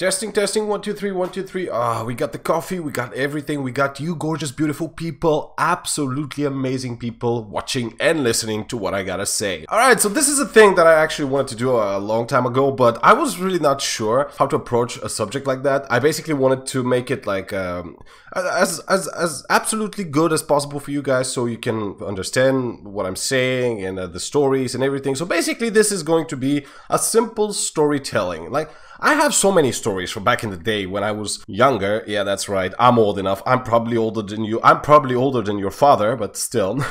Testing, testing, 1, 2, 3, 1, 2, 3. Ah, we got the coffee, we got everything, we got you gorgeous, beautiful people, absolutely amazing people watching and listening to what I gotta say. Alright, so this is a thing that I actually wanted to do a long time ago, but I was really not sure how to approach a subject like that. I basically wanted to make it like as absolutely good as possible for you guys so you can understand what I'm saying and the stories and everything. So basically this is going to be a simple storytelling. Like, I have so many stories from back in the day when I was younger. Yeah, that's right. I'm old enough. I'm probably older than you. I'm probably older than your father, but still.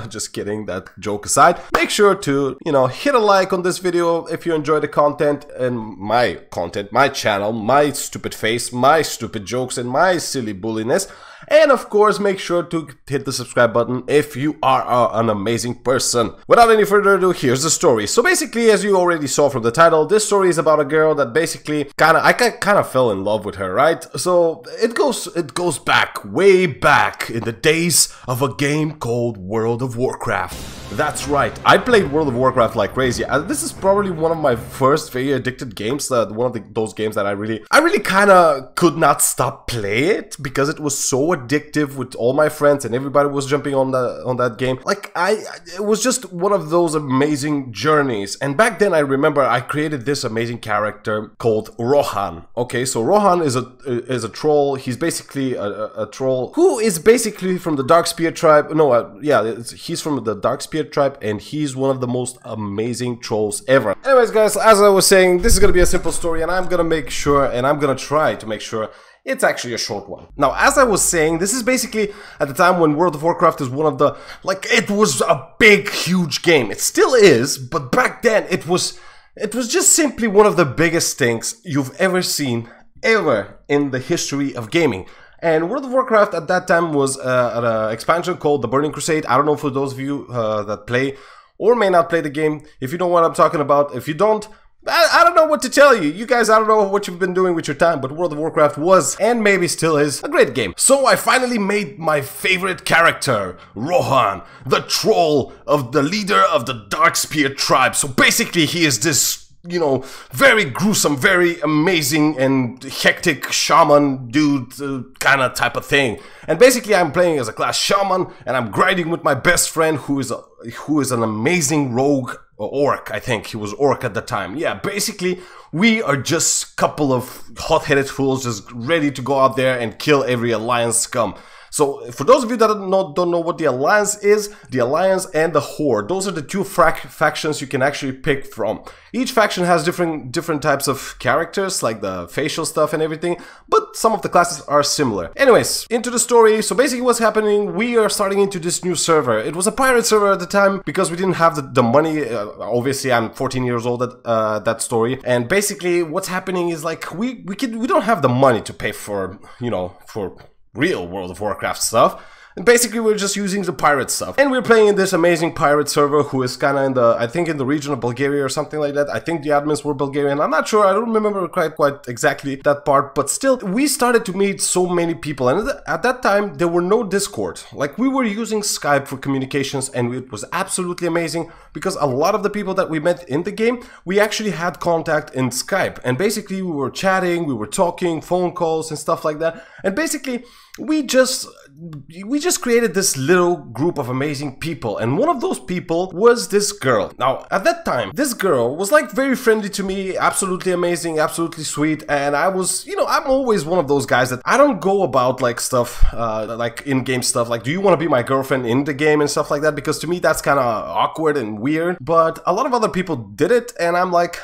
Just kidding. That joke aside. Make sure to, hit a like on this video if you enjoy the content and my content, my channel, my stupid face, my stupid jokes, and my silly bulliness. And of course, make sure to hit the subscribe button if you are an amazing person. Without any further ado, here's the story. So basically, as you already saw from the title, this story is about a girl that basically I kind of fell in love with her, right? So it goes back, way back in the days of a game called World of Warcraft. That's right, I played World of Warcraft like crazy. This is probably one of my first very addicted games, one of those games that I really kind of could not stop playing it because it was so addictive with all my friends and everybody was jumping on that game. Like it was just one of those amazing journeys. And back then I remember I created this amazing character called Rohan. Okay, so Rohan is a troll. He's basically a troll who is basically from the Darkspear tribe. No, he's from the Darkspear tribe, and he's one of the most amazing trolls ever. Anyways, guys, as I was saying, this is gonna be a simple story, and I'm gonna make sure, and I'm gonna try to make sure it's actually a short one. Now, as I was saying, this is basically at the time when World of Warcraft is one of the, it was a big, huge game. It still is, but back then it was just simply one of the biggest things you've ever seen, ever in the history of gaming. And World of Warcraft at that time was an expansion called the Burning Crusade. I don't know for those of you that play or may not play the game, if you know what I'm talking about. If you don't, I don't know what to tell you. You guys, I don't know what you've been doing with your time, but World of Warcraft was, and maybe still is, a great game. So I finally made my favorite character, Rohan, the troll of the leader of the Darkspear tribe. So basically he is this, very gruesome, very amazing and hectic shaman dude kind of type of thing. And basically I'm playing as a class shaman, and I'm grinding with my best friend who is an amazing rogue orc. I think he was orc at the time. Yeah, basically we are just a couple of hot-headed fools just ready to go out there and kill every Alliance scum. So, for those of you that don't know what the Alliance is, the Alliance and the Horde, those are the two factions you can actually pick from. Each faction has different types of characters, like the facial stuff and everything, but some of the classes are similar. Anyways, into the story. So basically what's happening, we are starting into this new server. It was a pirate server at the time because we didn't have the money. Obviously, I'm 14 years old at that story. And basically what's happening is like, we don't have the money to pay for, for real World of Warcraft stuff. And basically we're just using the pirate stuff. And we're playing in this amazing pirate server who is kind of in the, I think in the region of Bulgaria or something like that. I think the admins were Bulgarian. I'm not sure. I don't remember quite exactly that part. But still, we started to meet so many people. And at that time, there were no Discord. Like, we were using Skype for communications, and it was absolutely amazing because a lot of the people that we met in the game, we actually had contact in Skype. And basically we were chatting, we were talking, phone calls and stuff like that. And basically we just created this little group of amazing people, and one of those people was this girl. Now, at that time, this girl was like very friendly to me, absolutely amazing, absolutely sweet, and I was, I'm always one of those guys that I don't go about like stuff, like in-game stuff, like, do you want to be my girlfriend in the game and stuff like that, because to me that's kind of awkward and weird, but a lot of other people did it, and I'm like,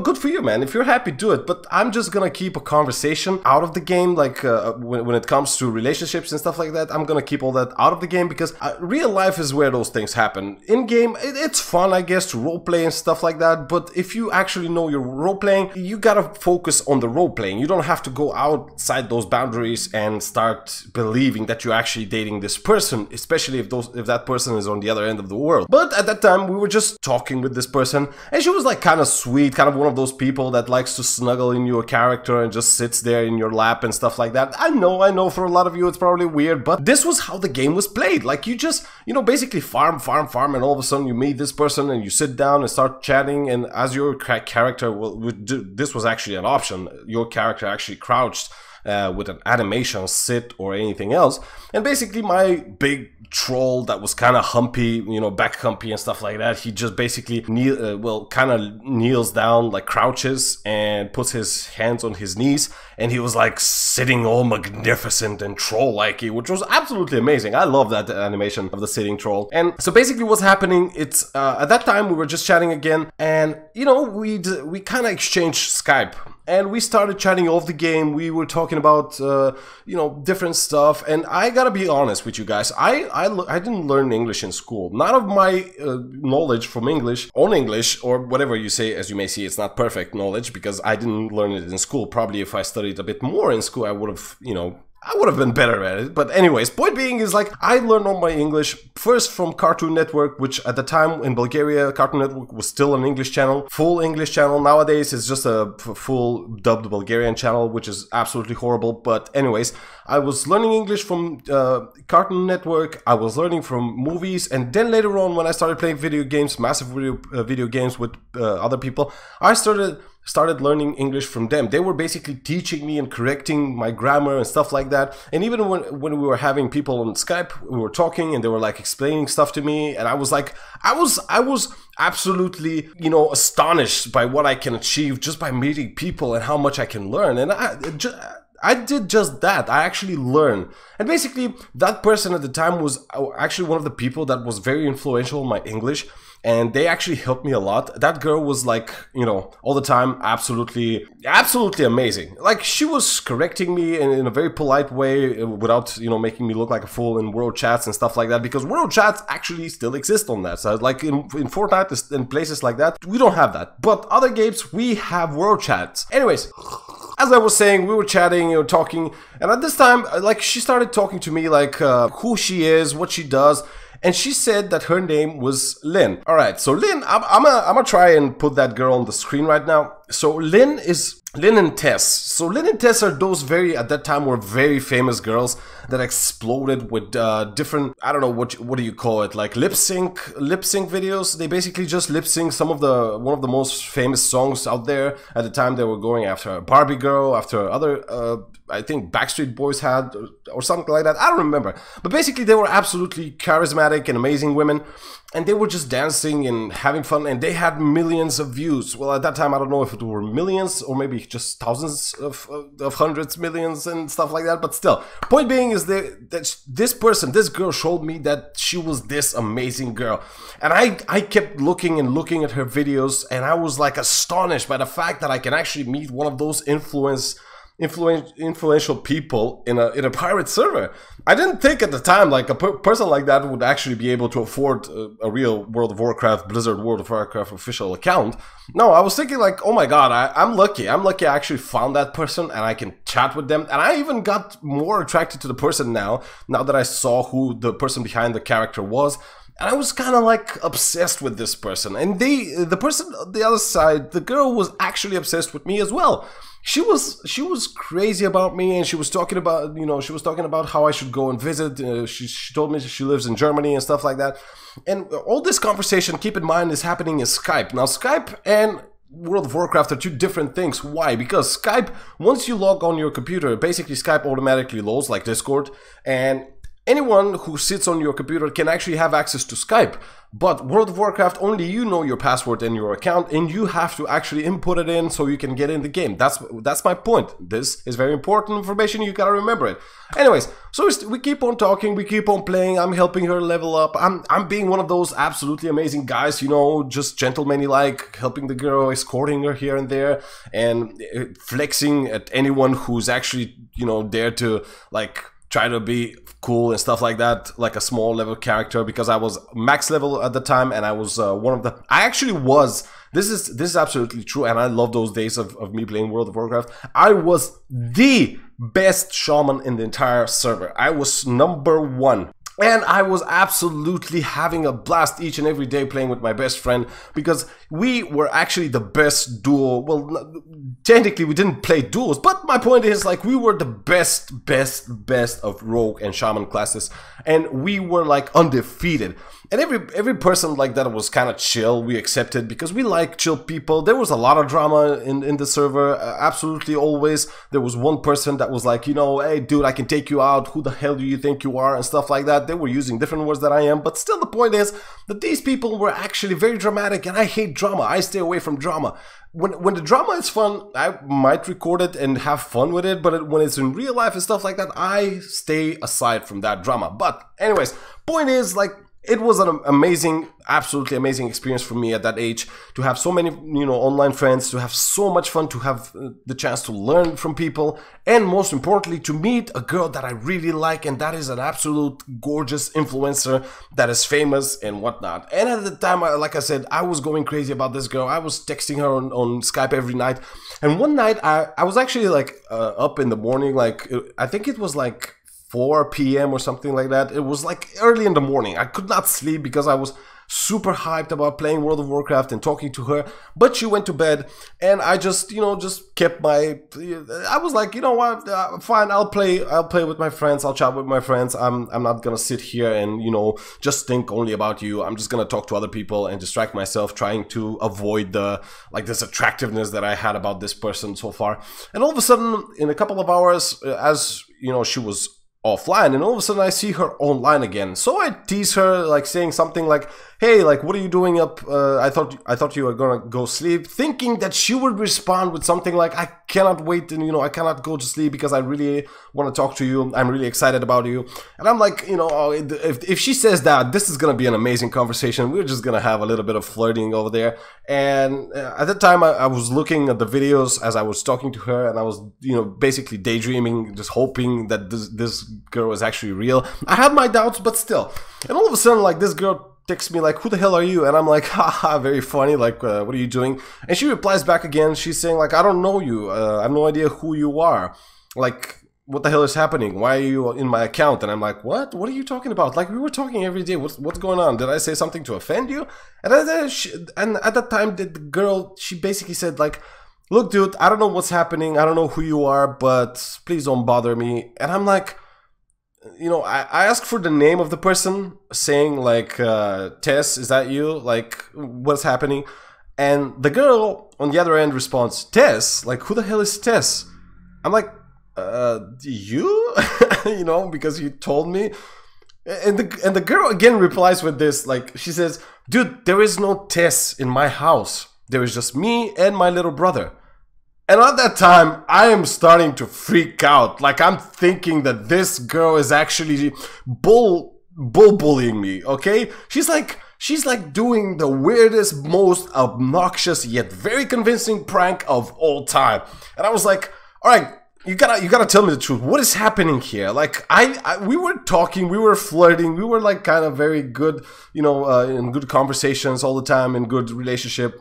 good for you, man. If you're happy, do it. But I'm just gonna keep a conversation out of the game, like when it comes to relationships and stuff like that. I'm gonna keep all that out of the game because real life is where those things happen. In game, it's fun, I guess, to roleplay and stuff like that. But if you actually know you're roleplaying, you gotta focus on the roleplaying. You don't have to go outside those boundaries and start believing that you're actually dating this person, especially if that person is on the other end of the world. But at that time, we were just talking with this person, and she was like kind of sweet, kind of of one of those people that likes to snuggle in your character and just sits there in your lap and stuff like that. I know for a lot of you it's probably weird, but this was how the game was played. Like, you just, you know, basically farm, and all of a sudden you meet this person and you sit down and start chatting, and as your character would do, this was actually an option. Your character actually crouched with an animation, sit, or anything else. And basically my big troll that was kind of humpy, you know, back humpy and stuff like that, he just basically kind of kneels down, like crouches, and puts his hands on his knees, and he was like sitting all magnificent and troll-like, which was absolutely amazing. I love that animation of the sitting troll. And so basically what's happening, it's at that time we were just chatting again, and you know, we kind of exchanged Skype. And we started chatting off the game. We were talking about, you know, different stuff. And I gotta be honest with you guys. I didn't learn English in school. None of my knowledge from English, on English, or whatever you say, as you may see, it's not perfect knowledge because I didn't learn it in school. Probably if I studied a bit more in school, I would have, you know, I would have been better at it. But anyways, point being is, like, I learned all my English first from Cartoon Network, which at the time in Bulgaria, Cartoon Network was still an English channel, full English channel. Nowadays it's just a full dubbed Bulgarian channel, which is absolutely horrible. But anyways, I was learning English from Cartoon Network, I was learning from movies, and then later on when I started playing video games, massive video games with other people, I started learning English from them. They were basically teaching me and correcting my grammar and stuff like that. And even when we were having people on Skype, we were talking and they were like explaining stuff to me, and I was like, I was absolutely, you know, astonished by what I can achieve just by meeting people and how much I can learn. And I did just that. I actually learned. And basically that person at the time was actually one of the people that was very influential in my English, and they actually helped me a lot. That girl was like, you know, all the time absolutely amazing. Like, she was correcting me in a very polite way without, you know, making me look like a fool in world chats and stuff like that, because world chats actually still exist on that. So like in Fortnite and places like that, we don't have that. But other games, we have world chats. Anyways, as I was saying, we were chatting, you know, talking, and at this time, like, she started talking to me like who she is, what she does. And she said that her name was Lynn. Alright, so Lynn, I'm gonna try and put that girl on the screen right now. So Lynn and Tess. So Lynn and Tess are those at that time were very famous girls that exploded with different, I don't know, what do you call it, like lip sync videos. They basically just lip sync one of the most famous songs out there. At the time they were going after a Barbie girl, after other I think Backstreet Boys had, or something like that. I don't remember. But basically they were absolutely charismatic and amazing women. And they were just dancing and having fun, and they had millions of views. Well, at that time, I don't know if it were millions or maybe just thousands of hundreds, millions and stuff like that. But still, point being is that this girl showed me that she was this amazing girl. And I kept looking at her videos, and I was like astonished by the fact that I can actually meet one of those influential people in a pirate server. I didn't think at the time like a person like that would actually be able to afford a real World of Warcraft, Blizzard World of Warcraft official account. No, I was thinking like, oh my god, I'm lucky I actually found that person and I can chat with them. And I even got more attracted to the person now that I saw who the person behind the character was. And I was kind of like obsessed with this person. And the person on the other side, the girl, was actually obsessed with me as well. She was crazy about me, and she was talking about, you know, how I should go and visit. She told me she lives in Germany and stuff like that. And all this conversation, keep in mind, is happening in Skype. Now, Skype and World of Warcraft are two different things. Why? Because Skype, once you log on your computer, basically Skype automatically loads like Discord, and anyone who sits on your computer can actually have access to Skype. But World of Warcraft, only you know your password and your account, and you have to actually input it in so you can get in the game. That's my point. This is very important information, you gotta remember it. Anyways, so we keep on talking, we keep on playing, I'm helping her level up, I'm being one of those absolutely amazing guys, you know, just gentlemanly-like, helping the girl, escorting her here and there, and flexing at anyone who's actually, you know, there to, like, try to be cool and stuff like that, like a small level character, because I was max level at the time, and I was this is absolutely true, and I love those days of me playing World of Warcraft. I was the best shaman in the entire server. I was #1. And I was absolutely having a blast each and every day playing with my best friend, because we were actually the best duo. Well, technically we didn't play duos, but my point is, like, we were the best of rogue and shaman classes, and we were like undefeated. And every person like that was kind of chill. We accepted, because we like chill people. There was a lot of drama in the server, absolutely always. There was one person that was like, you know, hey dude, I can take you out, who the hell do you think you are, and stuff like that. They were using different words than I am, but still the point is that these people were actually very dramatic, and I hate drama. I stay away from drama. When the drama is fun, I might record it and have fun with it, but when it's in real life and stuff like that, I stay aside from that drama. But anyways, point is, like, it was an amazing, absolutely amazing experience for me at that age, to have so many, you know, online friends, to have so much fun, to have the chance to learn from people, and most importantly, to meet a girl that I really like, and that is an absolute gorgeous influencer that is famous and whatnot. And at the time, like I said, I was going crazy about this girl. I was texting her on Skype every night. And one night, I was actually like up in the morning, like, I think it was like 4 p.m. or something like that. It was like early in the morning. I could not sleep because I was super hyped about playing World of Warcraft and talking to her, but she went to bed, and I just, you know, just kept my, I was like, you know what, fine, I'll play with my friends, I'll chat with my friends. I'm not gonna sit here and, you know, just think only about you. I'm just gonna talk to other people and distract myself, trying to avoid the, like, this attractiveness that I had about this person so far. And all of a sudden, in a couple of hours, as you know, she was offline, and all of a sudden I see her online again. So I tease her, like saying something like, hey, like, what are you doing up? I thought you were gonna go sleep, thinking that she would respond with something like, I cannot wait, and, you know, I cannot go to sleep because I really want to talk to you. I'm really excited about you. And I'm like, you know, oh, if she says that, this is gonna be an amazing conversation. We're just gonna have a little bit of flirting over there. And at the time, I was looking at the videos as I was talking to her, and I was, you know, basically daydreaming, just hoping that this girl was actually real. I had my doubts, but still. And all of a sudden, like, this girl texts me like, who the hell are you? And I'm like, haha, very funny, like, what are you doing? And she replies back again. She's saying like, I don't know you, I have no idea who you are, like, what the hell is happening? Why are you in my account? And I'm like, what are you talking about? Like, we were talking every day. What's going on? Did I say something to offend you? And at that time, the girl, she basically said like, look dude, I don't know what's happening, I don't know who you are, but please don't bother me. And I'm like, you know, I asked for the name of the person, saying like, Tess, is that you? Like, what's happening? And the girl on the other end responds, Tess? Like, who the hell is Tess? I'm like, you? You know, because you told me. And the girl again replies with this, like, she says, dude, there is no Tess in my house. There is just me and my little brother. And at that time, I am starting to freak out. Like, I'm thinking that this girl is actually bullying me, okay? She's like doing the weirdest, most obnoxious, yet very convincing prank of all time. And I was like, all right, you gotta tell me the truth. What is happening here? Like, we were talking, we were flirting, we were like kind of very good, you know, in good conversations all the time, in good relationship.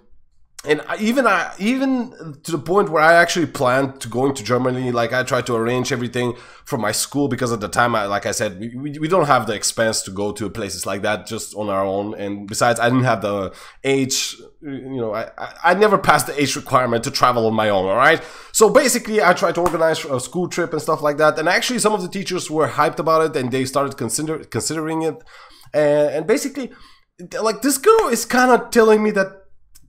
And even to the point where I actually planned to going to Germany. Like, I tried to arrange everything for my school, because at the time, like I said, we don't have the expense to go to places like that just on our own. And besides, I didn't have the age, you know, I never passed the age requirement to travel on my own, all right? So basically, I tried to organize a school trip and stuff like that. And actually, some of the teachers were hyped about it, and they started considering it. And basically, like, this girl is kind of telling me that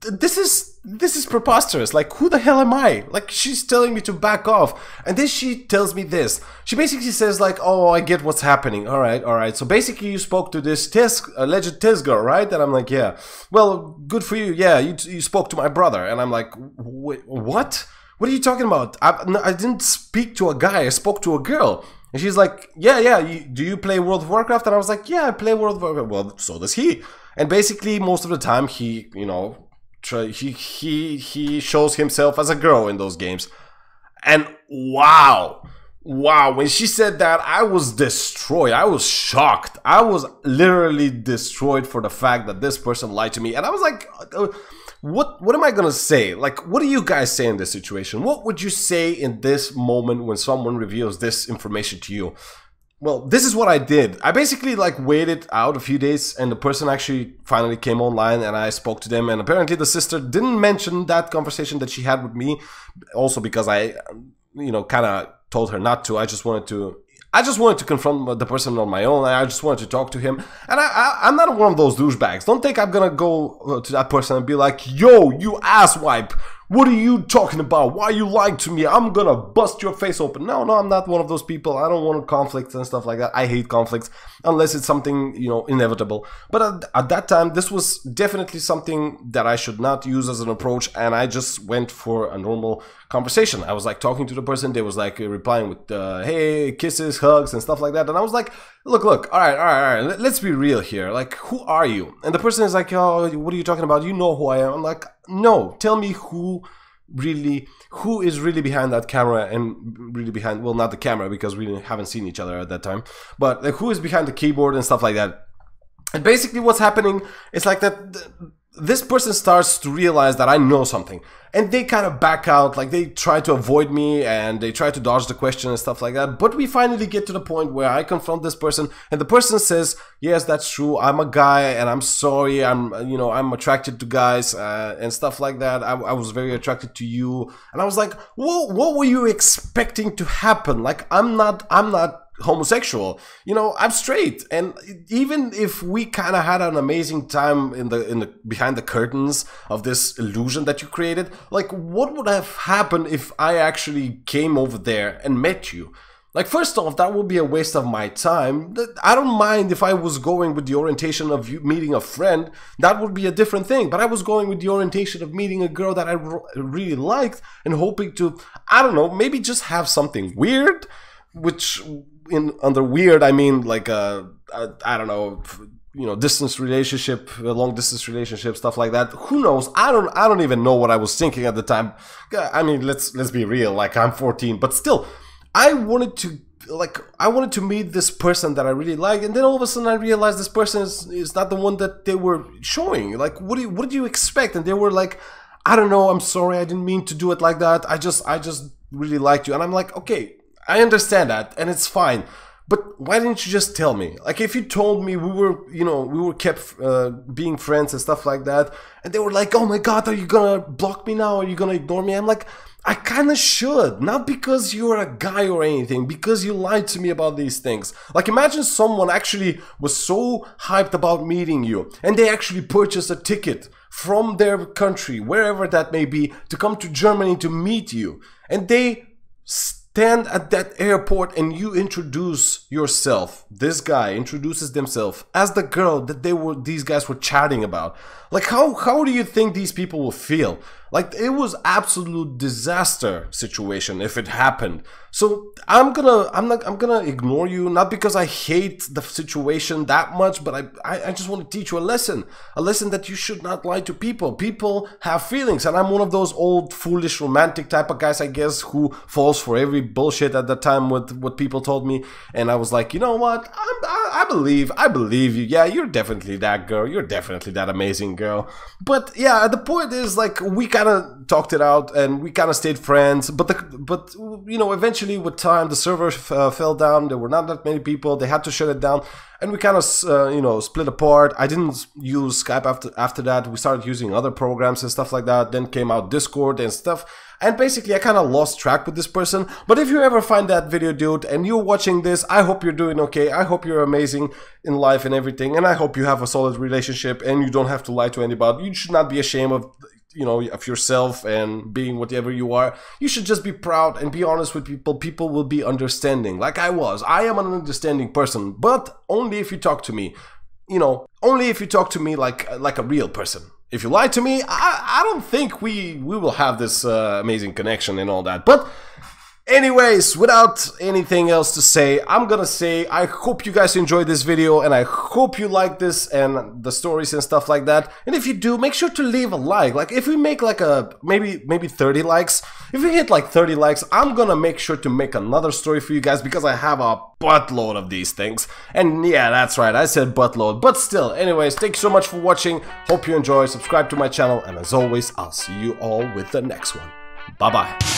this is preposterous. Like, who the hell am I? Like, she's telling me to back off, and then she tells me this. She basically says like, oh, I get what's happening. All right. So basically, you spoke to this alleged Tess girl, right? And I'm like, yeah. Well, good for you. Yeah, you spoke to my brother. And I'm like, wait, what? What are you talking about? I didn't speak to a guy. I spoke to a girl. And she's like, yeah. Do you play World of Warcraft? And I was like, yeah, I play World of Warcraft. Well, so does he. And basically, most of the time, he, you know, he shows himself as a girl in those games. And wow, when she said that, I was destroyed. I was shocked. I was literally destroyed for the fact that this person lied to me. And I was like, what am I gonna say? Like, what do you guys say in this situation? What would you say in this moment when someone reveals this information to you? well, this is what I did. I basically like waited out a few days, and the person actually finally came online, and I spoke to them. And apparently the sister didn't mention that conversation that she had with me, also because I, you know, kind of told her not to. I just wanted to confront the person on my own. I just wanted to talk to him. And I'm not one of those douchebags. Don't think I'm gonna go to that person and be like, yo, you asswipe. What are you talking about? Why you lying to me? I'm gonna bust your face open. No, I'm not one of those people. I don't want conflicts and stuff like that. I hate conflicts unless it's something, you know, inevitable. But at that time, this was definitely something that I should not use as an approach, and I just went for a normal conversation. I was like talking to the person. They was like replying with hey, kisses, hugs, and stuff like that. And I was like, look, all right. Let's be real here. Like, who are you? And the person is like, oh, what are you talking about? You know who I am. I'm like, no, tell me who is really behind that camera, and really behind, well, not the camera because we haven't seen each other at that time, but like, who is behind the keyboard and stuff like that. And basically what's happening is like that this person starts to realize that I know something, and they kind of back out, like they try to avoid me and they try to dodge the question and stuff like that. But we finally get to the point where I confront this person, and the person says, yes, that's true, I'm a guy and I'm sorry, I'm attracted to guys and stuff like that. I was very attracted to you. And I was like, what were you expecting to happen? Like, I'm not homosexual, you know, I'm straight. And even if we kind of had an amazing time in the behind the curtains of this illusion that you created, like, what would have happened if I actually came over there and met you? Like, first off, that would be a waste of my time. I don't mind if I was going with the orientation of meeting a friend. That would be a different thing. But I was going with the orientation of meeting a girl that I really liked and hoping to, I don't know, maybe just have something weird, which under weird, I mean like I don't know, you know, distance relationship, long distance relationship, stuff like that. Who knows? I don't even know what I was thinking at the time. I mean, let's be real. Like, I'm 14, but still, I wanted to meet this person that I really like, and then all of a sudden I realized this person is not the one that they were showing. Like, what did you expect? And they were like, I don't know, I'm sorry, I didn't mean to do it like that. I just really liked you. And I'm like, okay, I understand that, and it's fine, but why didn't you just tell me? Like, if you told me we were kept being friends and stuff like that, and they were like, oh my god, are you gonna block me now? Are you gonna ignore me? I'm like, I kinda should, not because you're a guy or anything, because you lied to me about these things. Like, imagine someone actually was so hyped about meeting you, and they actually purchased a ticket from their country, wherever that may be, to come to Germany to meet you, and they stand at that airport and you introduce yourself. This guy introduces themselves as the girl that these guys were chatting about. Like, how do you think these people will feel? Like, it was absolute disaster situation if it happened. So I'm gonna ignore you, not because I hate the situation that much, but I just want to teach you a lesson that you should not lie to people. People have feelings, and I'm one of those old foolish romantic type of guys, I guess, who falls for every bullshit at the time with what people told me. And I was like, you know what, I believe you. Yeah, you're definitely that girl, you're definitely that amazing girl. But yeah, the point is, like, we kind of talked it out and we kind of stayed friends, but you know, eventually with time the server fell down. There were not that many people, they had to shut it down, and we kind of split apart. I didn't use Skype after that. We started using other programs and stuff like that. Then came out Discord and stuff, and basically I kind of lost track with this person. But if you ever find that video, dude, and you're watching this, I hope you're doing okay. I hope you're amazing in life and everything, and I hope you have a solid relationship and you don't have to lie to anybody. You should not be ashamed of, you know, of yourself and being whatever you are. You should just be proud and be honest with people. People will be understanding, like I was. I am an understanding person, but only if you talk to me, you know, only if you talk to me like a real person. If you lie to me, I don't think we will have this amazing connection and all that. But anyways, without anything else to say, I'm gonna say I hope you guys enjoyed this video, and I hope you like this and the stories and stuff like that. And if you do, make sure to leave a like. Like, if we make like a maybe 30 likes, if we hit like 30 likes, I'm gonna make sure to make another story for you guys, because I have a buttload of these things. And yeah, that's right, I said buttload, but still. Anyways, thank you so much for watching. Hope you enjoy. Subscribe to my channel, and as always, I'll see you all with the next one. Bye bye.